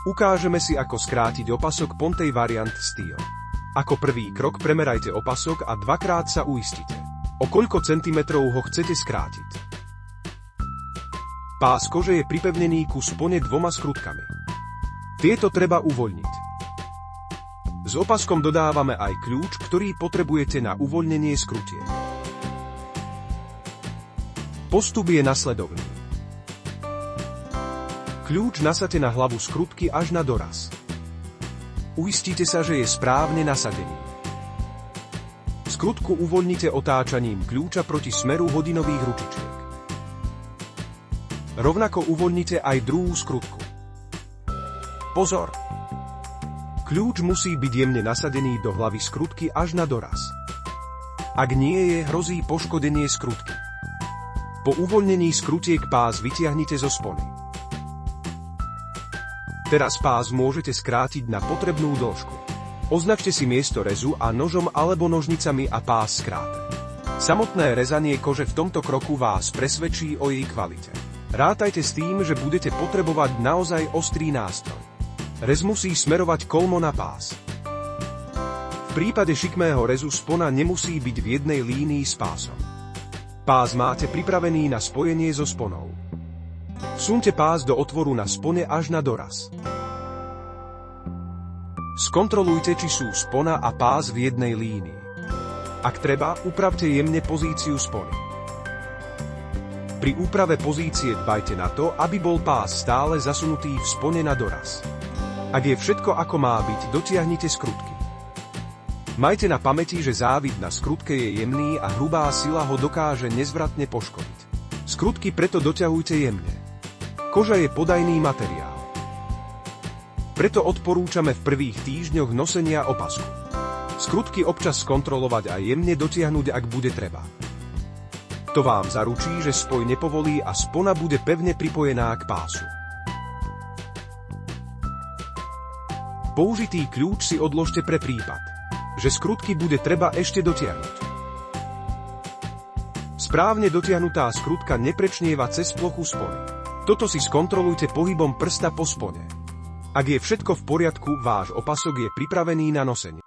Ukážeme si, ako skrátiť opasok Ponte Variant Style. Ako prvý krok premerajte opasok a dvakrát sa uistite, o koľko centimetrov ho chcete skrátiť. Pás kože je pripevnený ku spone dvoma skrutkami. Tieto treba uvoľniť. S opaskom dodávame aj kľúč, ktorý potrebujete na uvoľnenie skrutiek. Postup je nasledovný. Kľúč nasadte na hlavu skrutky až na doraz. Uistite sa, že je správne nasadený. Skrutku uvoľnite otáčaním kľúča proti smeru hodinových ručičiek. Rovnako uvoľnite aj druhú skrutku. Pozor! Kľúč musí byť jemne nasadený do hlavy skrutky až na doraz. Ak nie je, hrozí poškodenie skrutky. Po uvoľnení skrutiek pás vytiahnite zo spony. Teraz pás môžete skrátiť na potrebnú dĺžku. Označte si miesto rezu a nožom alebo nožnicami a pás skráte. Samotné rezanie kože v tomto kroku vás presvedčí o jej kvalite. Rátajte s tým, že budete potrebovať naozaj ostrý nástroj. Rez musí smerovať kolmo na pás. V prípade šikmého rezu spona nemusí byť v jednej línii s pásom. Pás máte pripravený na spojenie so sponou. Vsunte pás do otvoru na spone až na doraz. Skontrolujte, či sú spona a pás v jednej línii. Ak treba, upravte jemne pozíciu spony. Pri úprave pozície dbajte na to, aby bol pás stále zasunutý v spone na doraz. Ak je všetko ako má byť, dotiahnite skrutky. Majte na pamäti, že závid na skrutke je jemný a hrubá sila ho dokáže nezvratne poškodiť. Skrutky preto doťahujte jemne. Koža je podajný materiál. Preto odporúčame v prvých týždňoch nosenia opasku. Skrutky občas skontrolovať a jemne dotiahnuť, ak bude treba. To vám zaručí, že spoj nepovolí a spona bude pevne pripojená k pásu. Použitý kľúč si odložte pre prípad, že skrutky bude treba ešte dotiahnuť. Správne dotiahnutá skrutka neprečnieva cez plochu spony. Toto si skontrolujte pohybom prsta po spone. Ak je všetko v poriadku, váš opasok je pripravený na nosenie.